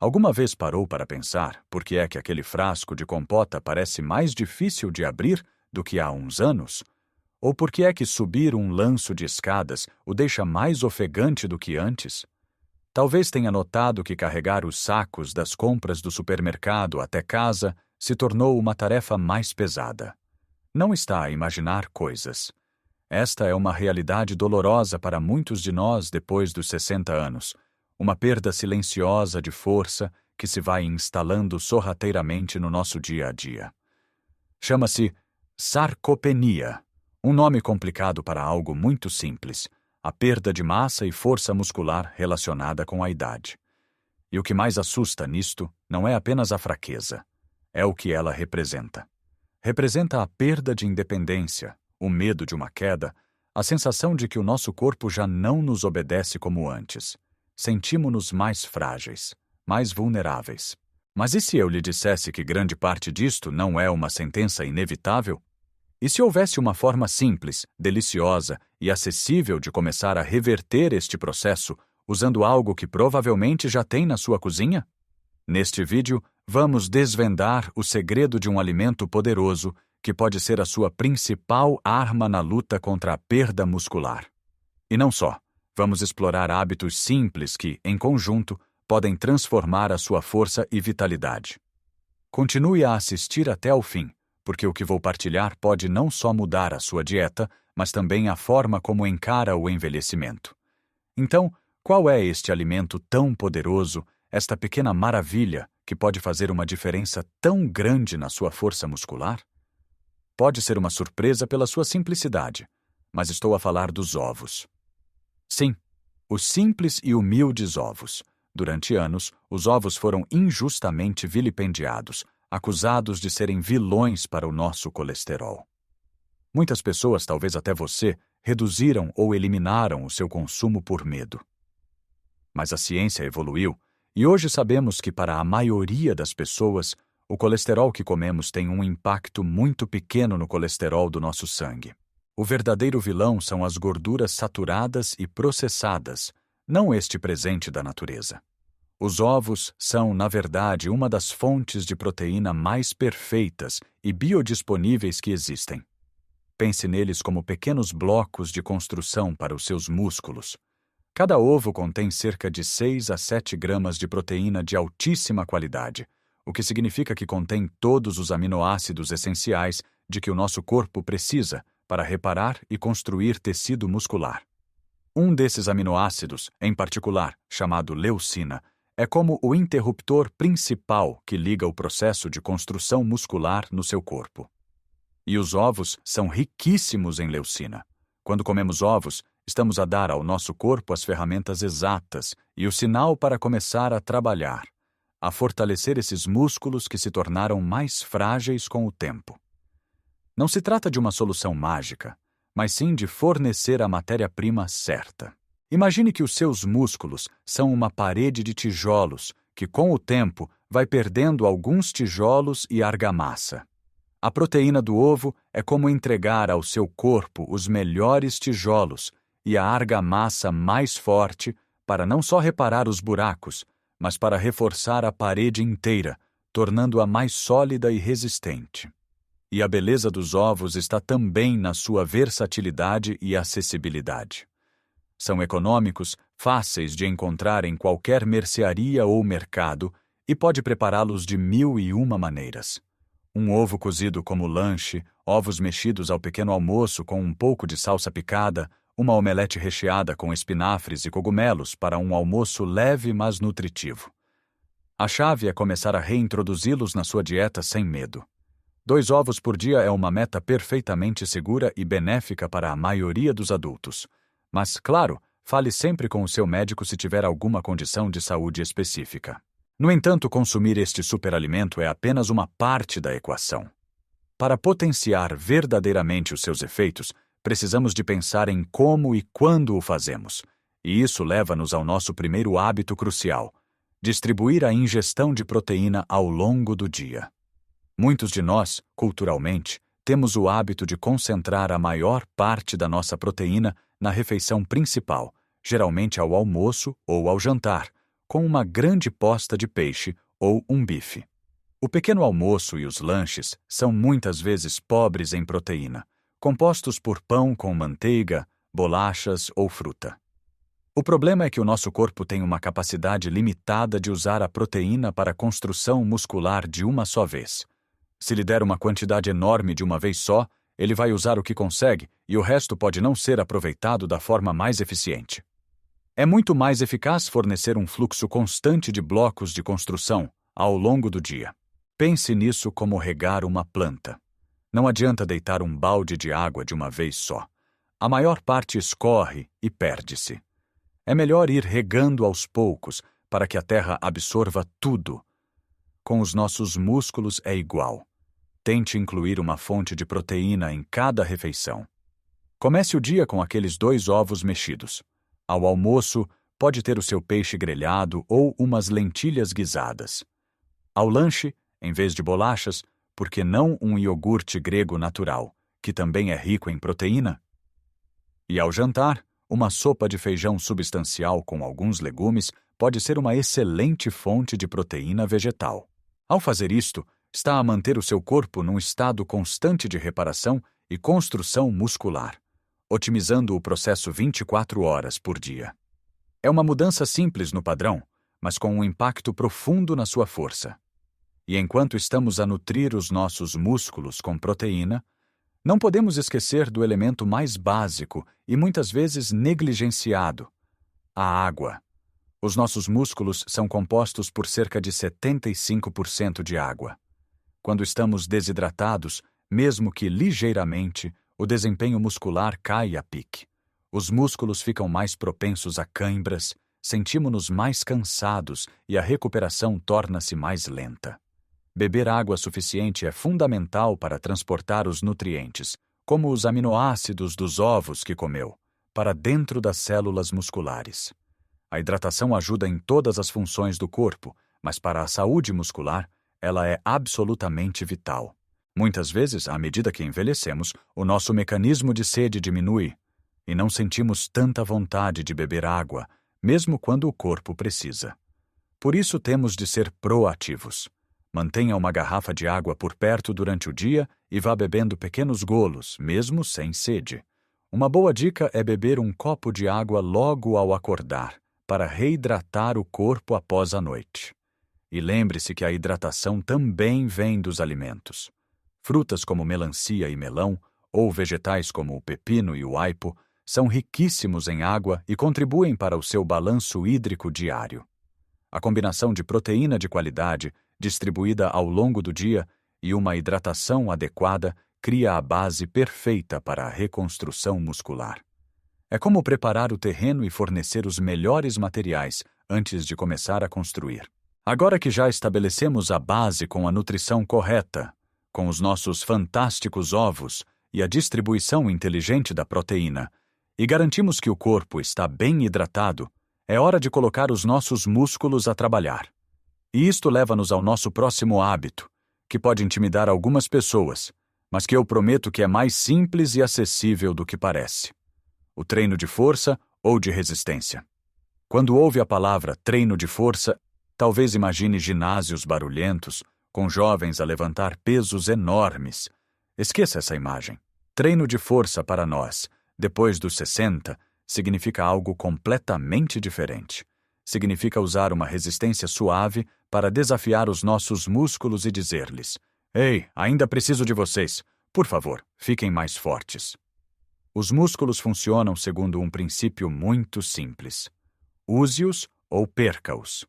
Alguma vez parou para pensar por que é que aquele frasco de compota parece mais difícil de abrir do que há uns anos? Ou por que é que subir um lanço de escadas o deixa mais ofegante do que antes? Talvez tenha notado que carregar os sacos das compras do supermercado até casa se tornou uma tarefa mais pesada. Não está a imaginar coisas. Esta é uma realidade dolorosa para muitos de nós depois dos 60 anos, uma perda silenciosa de força que se vai instalando sorrateiramente no nosso dia a dia. Chama-se sarcopenia, um nome complicado para algo muito simples, a perda de massa e força muscular relacionada com a idade. E o que mais assusta nisto não é apenas a fraqueza, é o que ela representa. Representa a perda de independência, o medo de uma queda, a sensação de que o nosso corpo já não nos obedece como antes. Sentimos-nos mais frágeis, mais vulneráveis. Mas e se eu lhe dissesse que grande parte disto não é uma sentença inevitável? E se houvesse uma forma simples, deliciosa e acessível de começar a reverter este processo, usando algo que provavelmente já tem na sua cozinha? Neste vídeo, vamos desvendar o segredo de um alimento poderoso que pode ser a sua principal arma na luta contra a perda muscular. E não só, vamos explorar hábitos simples que, em conjunto, podem transformar a sua força e vitalidade. Continue a assistir até ao fim, porque o que vou partilhar pode não só mudar a sua dieta, mas também a forma como encara o envelhecimento. Então, qual é este alimento tão poderoso, esta pequena maravilha que pode fazer uma diferença tão grande na sua força muscular? Pode ser uma surpresa pela sua simplicidade, mas estou a falar dos ovos. Sim, os simples e humildes ovos. Durante anos, os ovos foram injustamente vilipendiados, acusados de serem vilões para o nosso colesterol. Muitas pessoas, talvez até você, reduziram ou eliminaram o seu consumo por medo. Mas a ciência evoluiu, e hoje sabemos que para a maioria das pessoas, o colesterol que comemos tem um impacto muito pequeno no colesterol do nosso sangue. O verdadeiro vilão são as gorduras saturadas e processadas, não este presente da natureza. Os ovos são, na verdade, uma das fontes de proteína mais perfeitas e biodisponíveis que existem. Pense neles como pequenos blocos de construção para os seus músculos. Cada ovo contém cerca de 6 a 7 gramas de proteína de altíssima qualidade, o que significa que contém todos os aminoácidos essenciais de que o nosso corpo precisa para reparar e construir tecido muscular. Um desses aminoácidos, em particular, chamado leucina, é como o interruptor principal que liga o processo de construção muscular no seu corpo. E os ovos são riquíssimos em leucina. Quando comemos ovos, estamos a dar ao nosso corpo as ferramentas exatas e o sinal para começar a trabalhar, a fortalecer esses músculos que se tornaram mais frágeis com o tempo. Não se trata de uma solução mágica, mas sim de fornecer a matéria-prima certa. Imagine que os seus músculos são uma parede de tijolos que, com o tempo, vai perdendo alguns tijolos e argamassa. A proteína do ovo é como entregar ao seu corpo os melhores tijolos e a argamassa mais forte para não só reparar os buracos, mas para reforçar a parede inteira, tornando-a mais sólida e resistente. E a beleza dos ovos está também na sua versatilidade e acessibilidade. São econômicos, fáceis de encontrar em qualquer mercearia ou mercado e pode prepará-los de 1001 maneiras. Um ovo cozido como lanche, ovos mexidos ao pequeno almoço com um pouco de salsa picada, uma omelete recheada com espinafres e cogumelos para um almoço leve mas nutritivo. A chave é começar a reintroduzi-los na sua dieta sem medo. 2 ovos por dia é uma meta perfeitamente segura e benéfica para a maioria dos adultos. Mas, claro, fale sempre com o seu médico se tiver alguma condição de saúde específica. No entanto, consumir este superalimento é apenas uma parte da equação. Para potenciar verdadeiramente os seus efeitos, precisamos de pensar em como e quando o fazemos. E isso leva-nos ao nosso primeiro hábito crucial: distribuir a ingestão de proteína ao longo do dia. Muitos de nós, culturalmente, temos o hábito de concentrar a maior parte da nossa proteína na refeição principal, geralmente ao almoço ou ao jantar, com uma grande posta de peixe ou um bife. O pequeno almoço e os lanches são muitas vezes pobres em proteína, compostos por pão com manteiga, bolachas ou fruta. O problema é que o nosso corpo tem uma capacidade limitada de usar a proteína para a construção muscular de uma só vez. Se lhe der uma quantidade enorme de uma vez só, ele vai usar o que consegue e o resto pode não ser aproveitado da forma mais eficiente. É muito mais eficaz fornecer um fluxo constante de blocos de construção ao longo do dia. Pense nisso como regar uma planta. Não adianta deitar um balde de água de uma vez só. A maior parte escorre e perde-se. É melhor ir regando aos poucos para que a terra absorva tudo. Com os nossos músculos é igual. Tente incluir uma fonte de proteína em cada refeição. Comece o dia com aqueles 2 ovos mexidos. Ao almoço, pode ter o seu peixe grelhado ou umas lentilhas guisadas. Ao lanche, em vez de bolachas, por que não um iogurte grego natural, que também é rico em proteína? E ao jantar, uma sopa de feijão substancial com alguns legumes pode ser uma excelente fonte de proteína vegetal. Ao fazer isto, está a manter o seu corpo num estado constante de reparação e construção muscular, otimizando o processo 24 horas por dia. É uma mudança simples no padrão, mas com um impacto profundo na sua força. E enquanto estamos a nutrir os nossos músculos com proteína, não podemos esquecer do elemento mais básico e muitas vezes negligenciado: a água. Os nossos músculos são compostos por cerca de 75% de água. Quando estamos desidratados, mesmo que ligeiramente, o desempenho muscular cai a pique. Os músculos ficam mais propensos a cãibras, sentimos-nos mais cansados e a recuperação torna-se mais lenta. Beber água suficiente é fundamental para transportar os nutrientes, como os aminoácidos dos ovos que comeu, para dentro das células musculares. A hidratação ajuda em todas as funções do corpo, mas para a saúde muscular, ela é absolutamente vital. Muitas vezes, à medida que envelhecemos, o nosso mecanismo de sede diminui e não sentimos tanta vontade de beber água, mesmo quando o corpo precisa. Por isso temos de ser proativos. Mantenha uma garrafa de água por perto durante o dia e vá bebendo pequenos golos, mesmo sem sede. Uma boa dica é beber um copo de água logo ao acordar, para reidratar o corpo após a noite. E lembre-se que a hidratação também vem dos alimentos. Frutas como melancia e melão, ou vegetais como o pepino e o aipo, são riquíssimos em água e contribuem para o seu balanço hídrico diário. A combinação de proteína de qualidade, distribuída ao longo do dia, e uma hidratação adequada cria a base perfeita para a reconstrução muscular. É como preparar o terreno e fornecer os melhores materiais antes de começar a construir. Agora que já estabelecemos a base com a nutrição correta, com os nossos fantásticos ovos e a distribuição inteligente da proteína, e garantimos que o corpo está bem hidratado, é hora de colocar os nossos músculos a trabalhar. E isto leva-nos ao nosso próximo hábito, que pode intimidar algumas pessoas, mas que eu prometo que é mais simples e acessível do que parece. O treino de força ou de resistência. Quando ouve a palavra treino de força, talvez imagine ginásios barulhentos, com jovens a levantar pesos enormes. Esqueça essa imagem. Treino de força para nós, depois dos 60, significa algo completamente diferente. Significa usar uma resistência suave para desafiar os nossos músculos e dizer-lhes: "Ei, ainda preciso de vocês. Por favor, fiquem mais fortes." Os músculos funcionam segundo um princípio muito simples: use-os ou perca-os.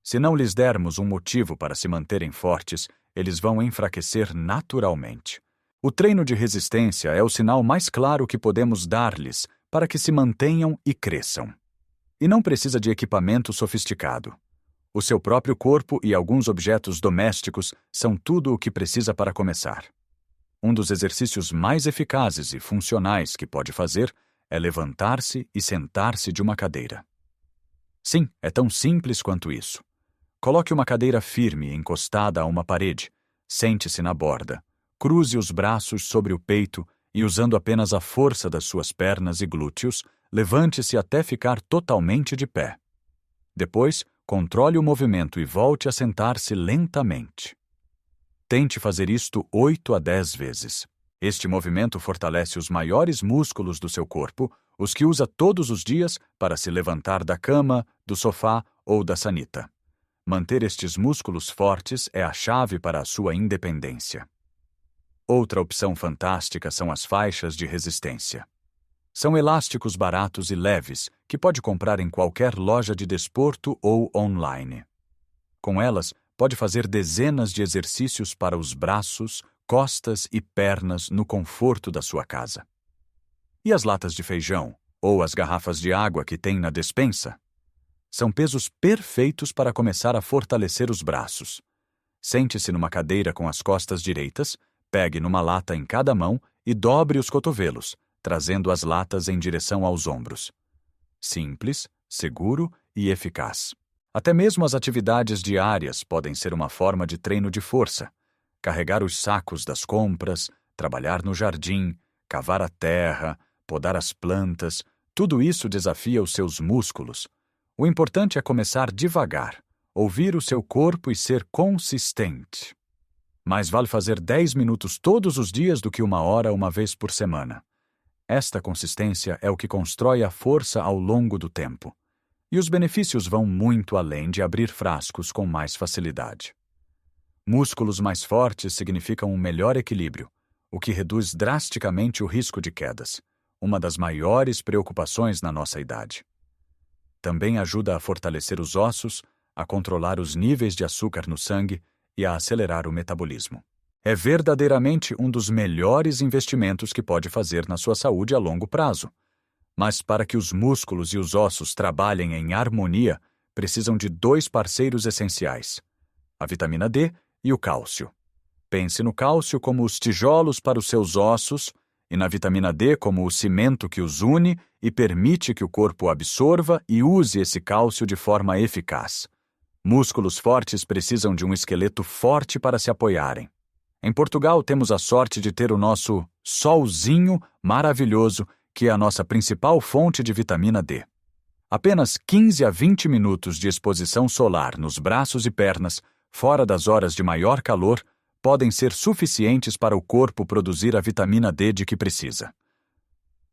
Se não lhes dermos um motivo para se manterem fortes, eles vão enfraquecer naturalmente. O treino de resistência é o sinal mais claro que podemos dar-lhes para que se mantenham e cresçam. E não precisa de equipamento sofisticado. O seu próprio corpo e alguns objetos domésticos são tudo o que precisa para começar. Um dos exercícios mais eficazes e funcionais que pode fazer é levantar-se e sentar-se de uma cadeira. Sim, é tão simples quanto isso. Coloque uma cadeira firme encostada a uma parede, sente-se na borda, cruze os braços sobre o peito e, usando apenas a força das suas pernas e glúteos, levante-se até ficar totalmente de pé. Depois, controle o movimento e volte a sentar-se lentamente. Tente fazer isto 8 a 10 vezes. Este movimento fortalece os maiores músculos do seu corpo, os que usa todos os dias para se levantar da cama, do sofá ou da sanita. Manter estes músculos fortes é a chave para a sua independência. Outra opção fantástica são as faixas de resistência. São elásticos baratos e leves que pode comprar em qualquer loja de desporto ou online. Com elas, pode fazer dezenas de exercícios para os braços, costas e pernas no conforto da sua casa. E as latas de feijão ou as garrafas de água que tem na despensa? São pesos perfeitos para começar a fortalecer os braços. Sente-se numa cadeira com as costas direitas, pegue numa lata em cada mão e dobre os cotovelos, trazendo as latas em direção aos ombros. Simples, seguro e eficaz. Até mesmo as atividades diárias podem ser uma forma de treino de força. Carregar os sacos das compras, trabalhar no jardim, cavar a terra, podar as plantas, tudo isso desafia os seus músculos. O importante é começar devagar, ouvir o seu corpo e ser consistente. Mais vale fazer 10 minutos todos os dias do que 1 hora uma vez por semana. Esta consistência é o que constrói a força ao longo do tempo. E os benefícios vão muito além de abrir frascos com mais facilidade. Músculos mais fortes significam um melhor equilíbrio, o que reduz drasticamente o risco de quedas, uma das maiores preocupações na nossa idade. Também ajuda a fortalecer os ossos, a controlar os níveis de açúcar no sangue e a acelerar o metabolismo. É verdadeiramente um dos melhores investimentos que pode fazer na sua saúde a longo prazo. Mas para que os músculos e os ossos trabalhem em harmonia, precisam de 2 parceiros essenciais: a vitamina D e o cálcio. Pense no cálcio como os tijolos para os seus ossos e na vitamina D como o cimento que os une e permite que o corpo absorva e use esse cálcio de forma eficaz. Músculos fortes precisam de um esqueleto forte para se apoiarem. Em Portugal, temos a sorte de ter o nosso solzinho maravilhoso, que é a nossa principal fonte de vitamina D. Apenas 15 a 20 minutos de exposição solar nos braços e pernas, fora das horas de maior calor, podem ser suficientes para o corpo produzir a vitamina D de que precisa.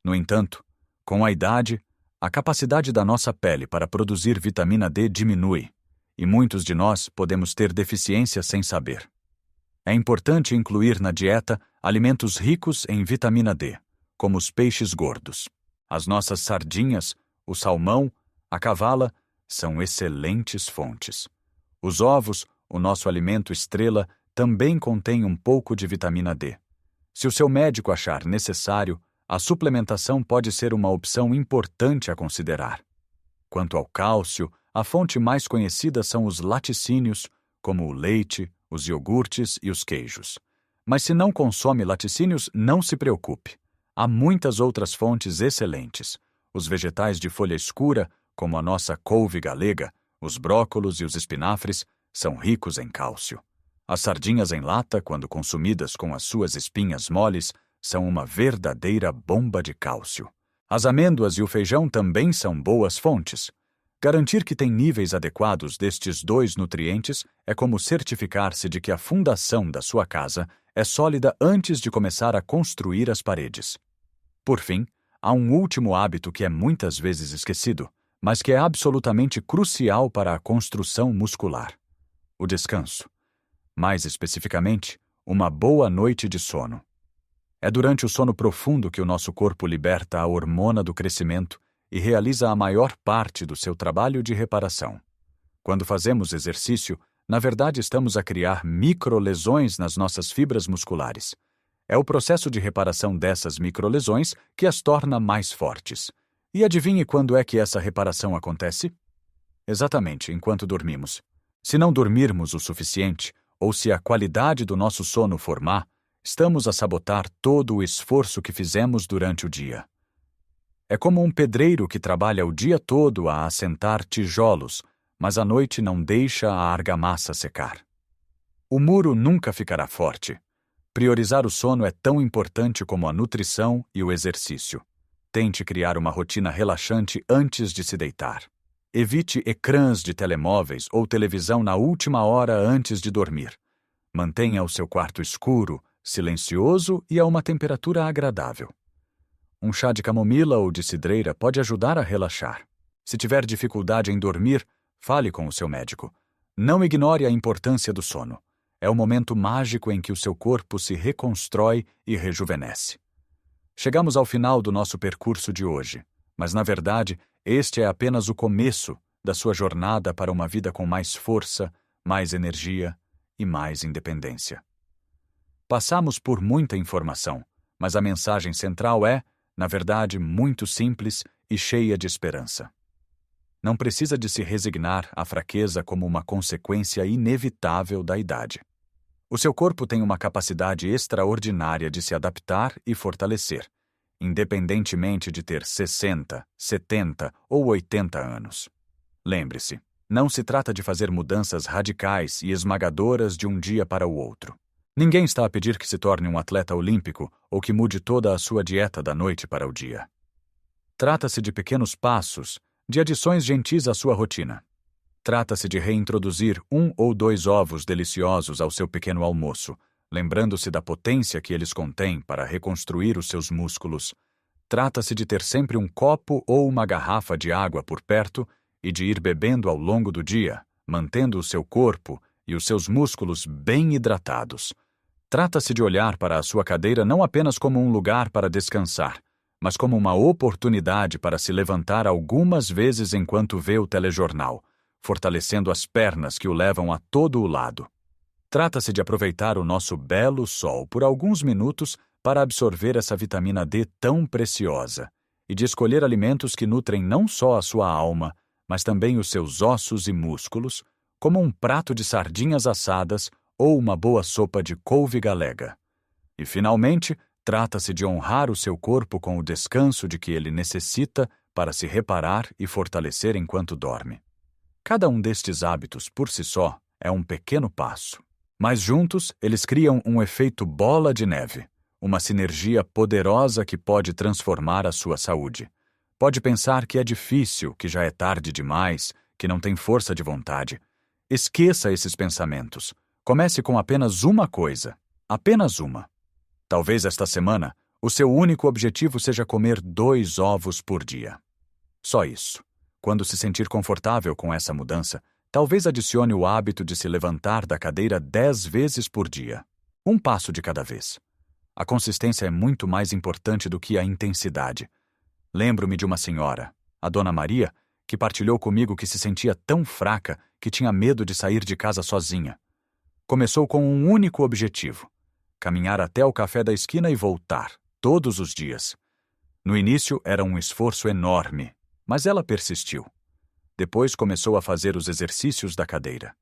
No entanto, com a idade, a capacidade da nossa pele para produzir vitamina D diminui, e muitos de nós podemos ter deficiência sem saber. É importante incluir na dieta alimentos ricos em vitamina D, como os peixes gordos. As nossas sardinhas, o salmão, a cavala, são excelentes fontes. Os ovos, o nosso alimento estrela, também contêm um pouco de vitamina D. Se o seu médico achar necessário, a suplementação pode ser uma opção importante a considerar. Quanto ao cálcio, a fonte mais conhecida são os laticínios, como o leite, os iogurtes e os queijos. Mas se não consome laticínios, não se preocupe. Há muitas outras fontes excelentes. Os vegetais de folha escura, como a nossa couve galega, os brócolos e os espinafres, são ricos em cálcio. As sardinhas em lata, quando consumidas com as suas espinhas moles, são uma verdadeira bomba de cálcio. As amêndoas e o feijão também são boas fontes. Garantir que tem níveis adequados destes 2 nutrientes é como certificar-se de que a fundação da sua casa é sólida antes de começar a construir as paredes. Por fim, há um último hábito que é muitas vezes esquecido, mas que é absolutamente crucial para a construção muscular: o descanso. Mais especificamente, uma boa noite de sono. É durante o sono profundo que o nosso corpo liberta a hormona do crescimento e realiza a maior parte do seu trabalho de reparação. Quando fazemos exercício, na verdade estamos a criar microlesões nas nossas fibras musculares. É o processo de reparação dessas microlesões que as torna mais fortes. E adivinhe quando é que essa reparação acontece? Exatamente enquanto dormimos. Se não dormirmos o suficiente, ou se a qualidade do nosso sono for má, estamos a sabotar todo o esforço que fizemos durante o dia. É como um pedreiro que trabalha o dia todo a assentar tijolos, mas à noite não deixa a argamassa secar. O muro nunca ficará forte. Priorizar o sono é tão importante como a nutrição e o exercício. Tente criar uma rotina relaxante antes de se deitar. Evite ecrãs de telemóveis ou televisão na última hora antes de dormir. Mantenha o seu quarto escuro, silencioso e a uma temperatura agradável. Um chá de camomila ou de cidreira pode ajudar a relaxar. Se tiver dificuldade em dormir, fale com o seu médico. Não ignore a importância do sono. É o momento mágico em que o seu corpo se reconstrói e rejuvenesce. Chegamos ao final do nosso percurso de hoje, mas na verdade, este é apenas o começo da sua jornada para uma vida com mais força, mais energia e mais independência. Passamos por muita informação, mas a mensagem central é, na verdade, muito simples e cheia de esperança. Não precisa de se resignar à fraqueza como uma consequência inevitável da idade. O seu corpo tem uma capacidade extraordinária de se adaptar e fortalecer, independentemente de ter 60, 70 ou 80 anos. Lembre-se, não se trata de fazer mudanças radicais e esmagadoras de um dia para o outro. Ninguém está a pedir que se torne um atleta olímpico ou que mude toda a sua dieta da noite para o dia. Trata-se de pequenos passos, de adições gentis à sua rotina. Trata-se de reintroduzir 1 ou 2 ovos deliciosos ao seu pequeno almoço, lembrando-se da potência que eles contêm para reconstruir os seus músculos. Trata-se de ter sempre um copo ou uma garrafa de água por perto e de ir bebendo ao longo do dia, mantendo o seu corpo e os seus músculos bem hidratados. Trata-se de olhar para a sua cadeira não apenas como um lugar para descansar, mas como uma oportunidade para se levantar algumas vezes enquanto vê o telejornal, fortalecendo as pernas que o levam a todo o lado. Trata-se de aproveitar o nosso belo sol por alguns minutos para absorver essa vitamina D tão preciosa e de escolher alimentos que nutrem não só a sua alma, mas também os seus ossos e músculos, como um prato de sardinhas assadas ou uma boa sopa de couve galega. E, finalmente, trata-se de honrar o seu corpo com o descanso de que ele necessita para se reparar e fortalecer enquanto dorme. Cada um destes hábitos, por si só, é um pequeno passo. Mas juntos, eles criam um efeito bola de neve, uma sinergia poderosa que pode transformar a sua saúde. Pode pensar que é difícil, que já é tarde demais, que não tem força de vontade. Esqueça esses pensamentos. Comece com apenas uma coisa. Apenas uma. Talvez esta semana, o seu único objetivo seja comer 2 ovos por dia. Só isso. Quando se sentir confortável com essa mudança, talvez adicione o hábito de se levantar da cadeira 10 vezes por dia. Um passo de cada vez. A consistência é muito mais importante do que a intensidade. Lembro-me de uma senhora, a Dona Maria, que partilhou comigo que se sentia tão fraca que tinha medo de sair de casa sozinha. Começou com um único objetivo: caminhar até o café da esquina e voltar, todos os dias. No início era um esforço enorme, mas ela persistiu. Depois começou a fazer os exercícios da cadeira.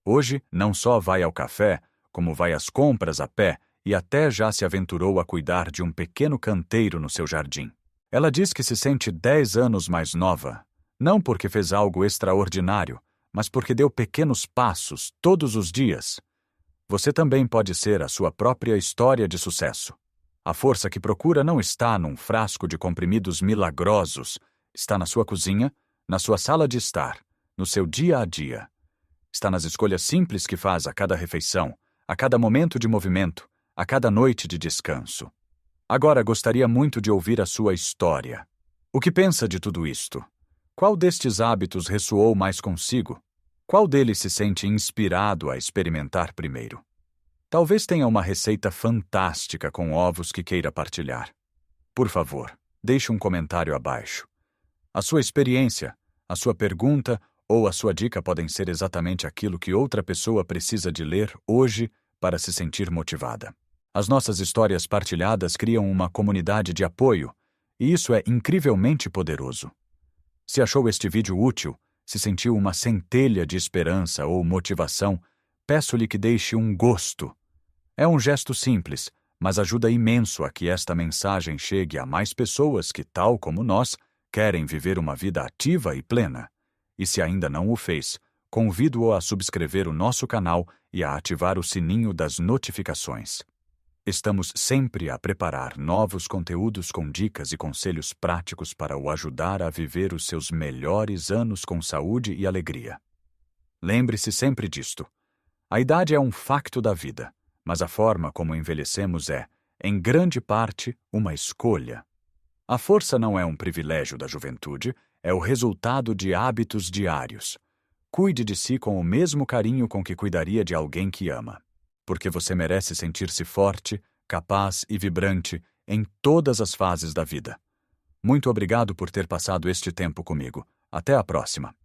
Hoje não só vai ao café, como vai às compras a pé e até já se aventurou a cuidar de um pequeno canteiro no seu jardim. Ela diz que se sente 10 anos mais nova, não porque fez algo extraordinário, mas porque deu pequenos passos todos os dias. Você também pode ser a sua própria história de sucesso. A força que procura não está num frasco de comprimidos milagrosos, está na sua cozinha, na sua sala de estar, no seu dia a dia. Está nas escolhas simples que faz a cada refeição, a cada momento de movimento, a cada noite de descanso. Agora gostaria muito de ouvir a sua história. O que pensa de tudo isto? Qual destes hábitos ressoou mais consigo? Qual deles se sente inspirado a experimentar primeiro? Talvez tenha uma receita fantástica com ovos que queira partilhar. Por favor, deixe um comentário abaixo. A sua experiência, a sua pergunta ou a sua dica podem ser exatamente aquilo que outra pessoa precisa de ler hoje para se sentir motivada. As nossas histórias partilhadas criam uma comunidade de apoio, e isso é incrivelmente poderoso. Se achou este vídeo útil, se sentiu uma centelha de esperança ou motivação, peço-lhe que deixe um gosto. É um gesto simples, mas ajuda imenso a que esta mensagem chegue a mais pessoas que, tal como nós, querem viver uma vida ativa e plena. E se ainda não o fez, convido-o a subscrever o nosso canal e a ativar o sininho das notificações. Estamos sempre a preparar novos conteúdos com dicas e conselhos práticos para o ajudar a viver os seus melhores anos com saúde e alegria. Lembre-se sempre disto. A idade é um facto da vida, mas a forma como envelhecemos é, em grande parte, uma escolha. A força não é um privilégio da juventude, é o resultado de hábitos diários. Cuide de si com o mesmo carinho com que cuidaria de alguém que ama, porque você merece sentir-se forte, capaz e vibrante em todas as fases da vida. Muito obrigado por ter passado este tempo comigo. Até a próxima.